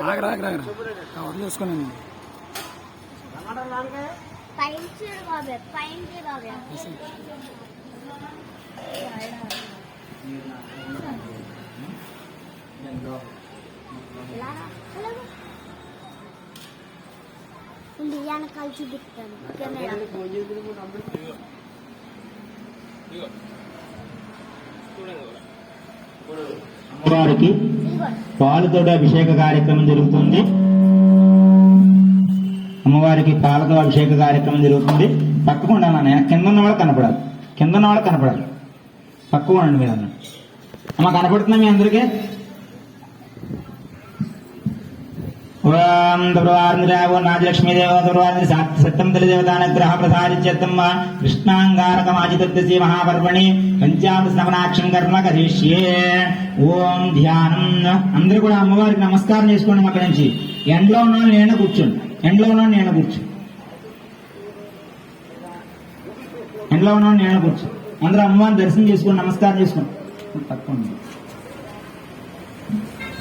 ఆగరా కవర్ చేసుకోండి. వెనకాల చూపిస్తాను కెమెరా. అమ్మవారికి పాలతోటి అభిషేక కార్యక్రమం జరుగుతుంది. అమ్మవారికి పాలతో అభిషేక కార్యక్రమం జరుగుతుంది. పక్కకుండా నాన్న కింద ఉన్న వాళ్ళు కనపడాలి, కింద ఉన్న వాళ్ళు కనపడాలి. పక్క ఉండండి మీరు అన్న. అమ్మ కనపడుతుందా మీ అందరికీ? నాజలక్ష్మీదేవ సప్తం తల్లిదేవతానుగ్రహ ప్రసాదిత్యమ్మ కృష్ణాంగారకమాజితద్యసి మహాపర్వణి పంచామృత స్నపనాక్షం కర్మ కరిష్యే. ఓం ధ్యానం. అందరూ కూడా అమ్మవారికి నమస్కారం చేసుకోండి. అక్కడి నుంచి ఎండలో ఉన్నాను నేను కూర్చోండి, ఎండలో ఉన్నాను నేను కూర్చో, ఎండలో ఉన్నాను నేను కూర్చో. అందరూ అమ్మవారిని దర్శనం చేసుకోండి, నమస్కారం చేసుకోండి. తప్పకుండా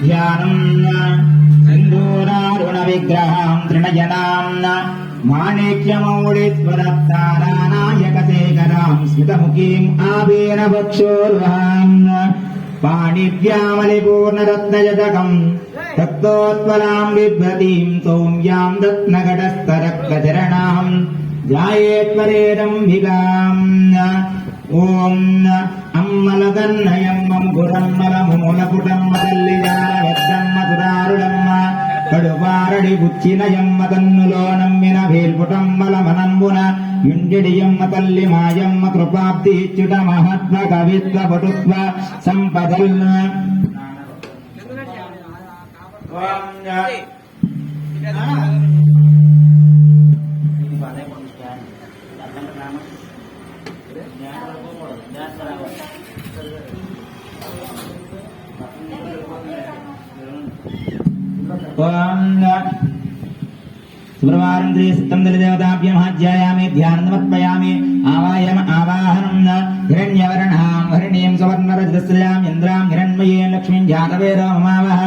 ధ్యానం. సింధూరారుణ విగ్రహం తృణజనాం మాణిక్యమౌళిత్వరత్తారానాయక శేఖరాం స్మితముఖీం ఆబీన భక్షోర్వహాం పాణిభ్యామలిపూర్ణరత్నజటకం తత్తోత్పలాం బిభ్రతీం సౌమ్యాం రత్నఘటస్థరక్తచరణాం ధ్యాయేత్వరేదంబికాం. ఓం అమ్మలగన్నయమ్మ గురమ్మలములపుటమ్మ తల్లి జాలవద్దమ్మ సురారుడమ్మ కడుపారడి బుచ్చినయమ్మ తన్నులో నమ్మిన వేల్పుటమ్మల మనంబున యుండియమ్మ తల్లి మాయమ్మ కృపాబ్ది ఇచ్చుట మహత్వ కవిత్వ పటుత్వ సంపదల్. సుబ్రహ్మణ్య సప్తం దళిదేవతాభ్యం ధ్యాయామి ధ్యానమర్పయామి ఆవాహనం హిరణ్యవర్ణాం హరిణీం సువర్ణరజస్రయాం ఇంద్రాం హిరణ్మయీం లక్ష్మీం జాతవేదో మమావహ.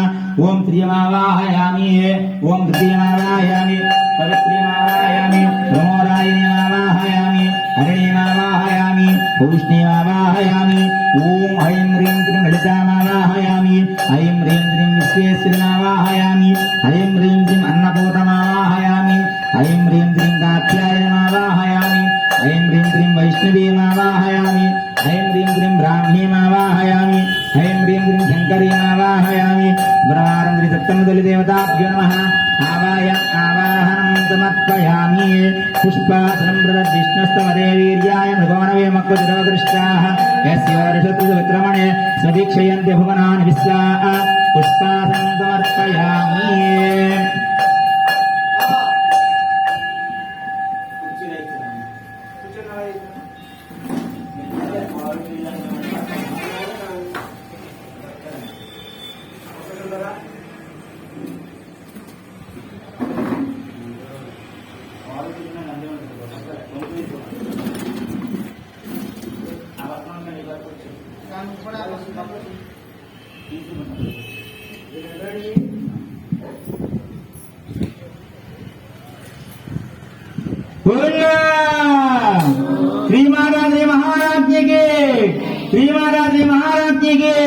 ఓం శ్రీయమావాహయామి, ఓం తృతీయమావాహయామి, పవిత్రీమావాహయామి, ప్రమోదాయినీమావాహయామి, హరిణీమావాహయామి, పౌష్ణీమావాహయామి. ఓం ఐం హ్రీం క్రీం లలితామావాహయామి, ఐం హ్రీం క్రీం విశ్వేశ్వరీమావాహయామి, ఐం హ్రీం క్రీం అన్నపూర్ణమావాహయామి, ఐం హ్రీం క్రీం కాత్యాయనమావాహయామి, ఐం హ్రీం క్రీం వైష్ణవీమావాహయామి, ఐం హ్రీం క్రీం బ్రాహ్మీమావాహయామి, ఐం హ్రీం క్రీం శంకరీమావాహయామి. బ్రహ్మారం సప్తమ దళిదేవతాభ్యో నమః. ఆవాహనం సమర్పయామి. పుష్పాసనం ప్రదర్శిష్ణస్తమదే వీర్యాయ మృగోణవే మక్కుదురవకృష్టాః యస్యోర్షతు విక్రమణే స్వదీక్షయంతి భువనాని విశ్వాః. పుష్పాసనం సమర్పయామి. श्री महाराज महाराज्ञ के, श्री महाराज महाराज्ञ के.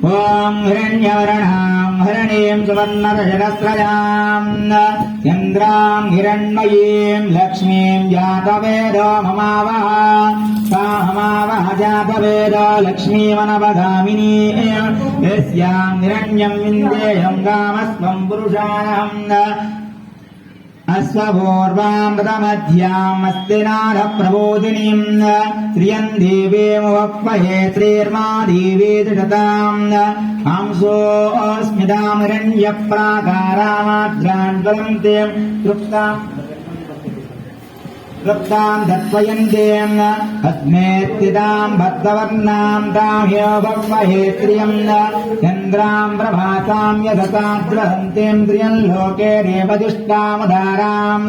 ओम हिरण्यवर्णां हरणीं सुवर्णरजतस्रजां चन्द्रां हिरण्मयीं लक्ष्मीं जातवेदो ममावह. साहमावह जातवेदो लक्ष्मीमनवगामिनी यस्यां हिरण्यं विन्देयं गामस्त्वं पुरुषाणम्. अश्वपूर्वामृतमध्यामस्तिनाथ प्रबोधिनीम् श्रियम् देवीमुपह्वहे श्रीर्मा देवी दृढताम्. हंसोऽस्मिताम् हिरण्यप्राकारामाद्रान्वलन्ते तृप्ताम् दत्वयन्तीम् अग्ने स्थिताम् भक्तवर्णाम् ताम् ह्योपह्वहे श्रियम् चन्द्रां प्रभासां यदताद्वहन्तीन्द्रियं लोके देवदुष्टामधाराम्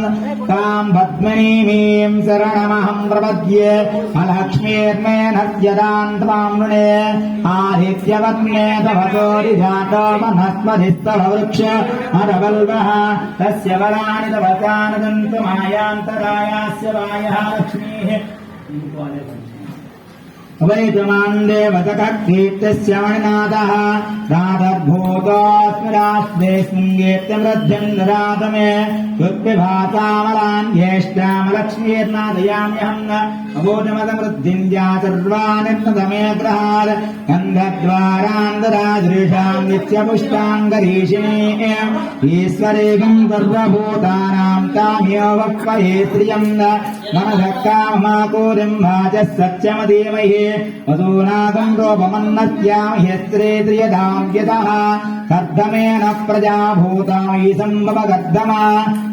तां पद्मिनीमीं शरणमहं प्रपद्ये अलक्ष्मीर्मेणस्यदां त्वां नृणे आदित्यवत्ने तवसोरिजातो वनस्पतिस्तव वृक्ष अरवल्वः तस्य वराणि तवसानदन्तु मायान्तरायास्य वायः लक्ष्मीः वैद्यमान् देवतककीर्तस्य मणिनाथः राधर्भूतोऽस्मि राष्ट्रे शृङ्गेत्यमृद्धिम् ददात मे कृत्विभासामलान् ज्येष्ठामलक्ष्मीर्नादयाम्यहम् अबोधमदमृद्धिम् द्या सर्वानिर्नदमे ग्रहात् गन्धद्वारान् ददादृशाम् नित्यपुष्टाङ्गरीषिणी ईश्वरेकम् सर्वभूतानाम् तामेव वक्वये श्रियम् मनसः काममाकूरिम् भाजः सत्यमधीमहि वसूनागम् रूपमन्नस्यामि यस्त्रे त्रियदाम् यतः कर्दमेन प्रजाभूतामि सम्भवगर्दमा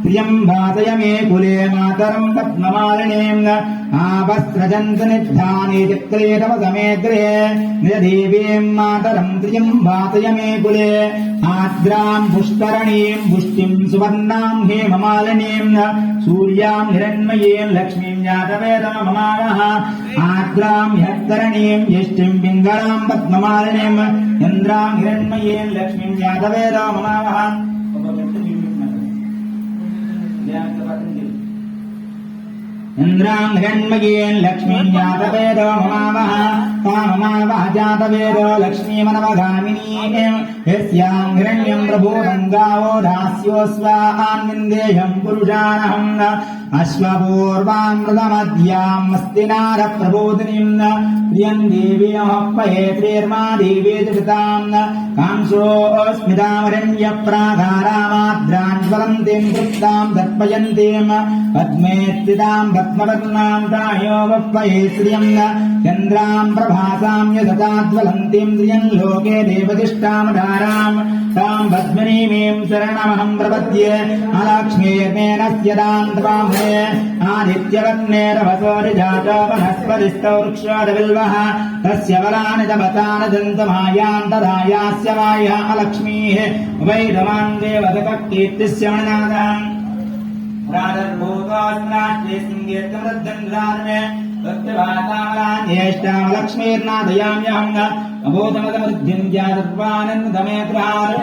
प्रियम् भासय मे कुले मातरम् पद्ममालिनीम् आपस्रजन्तु निधानि चक्रे तव समेग्रे निजदेवीम् मातरम् प्रियम् भासय मे कुले आद्राम् पुष्करणीम् पुष्टिम् सुवर्णाम् हेममालिनीम् सूर्याम् हिरण्मयीम् लक्ष्मीम् जातवेदममानः आद्राम् ह्यत्करणीम् यष्टिम् पिङ्गलाम् पद्ममालिनीम् इन्द्राम् हिरण्मयीम् लक्ष्मीम् जातवेदममानः इन्द्राम् हिरण्मयीम् लक्ष्मीम् जातवेदो ममावः काममावः जातवेदो लक्ष्मीमनवगामिनीम् यस्याम् हिरण्यम् प्रभूतम् गावो दास्योऽस्वान् निन्देयम् पुरुषाणहम् अश्वपूर्वामृतमध्याम् अस्तिनारः प्रबोधिनीम् प्रियम् देवीमहप्पये श्रीर्मा देवी कृताम् कांसोऽस्मितामरण्यप्राकारामाद्रान् ज्वलन्तीम् तृप्ताम् दर्पयन्तीम् पद्मे स्थिताम् पद्मवर्णाम् तायो वप्पये श्रियम् चन्द्राम् प्रभासाम् यदताज्वलन्तीम् श्रियम् लोके देवतिष्ठामधाराम् ताम् पद्मिनीमीम् शरणमहम् प्रपद्ये अलक्ष्मीर्मेणस्य दाम् त्वाम् आदित्यवत्नेरवसोरिजातो वनस्पतिस्थौ वृक्षोरविल्वः तस्य वराणि तपतानि दन्तमायाम् तदायास्य वायः अलक्ष्मीः वैदमान् देवतककीर्तिस्य मणिनाथम् राधर्भूतोऽस्मि शृङ्गेत्यमृद्धम् ददामि कृत्विभासामलान् ज्येष्ठामलक्ष्मीर्नादयाम्यहम् अबोधमदमृद्धिम् ज्यातर्वानन्दमे गृहात्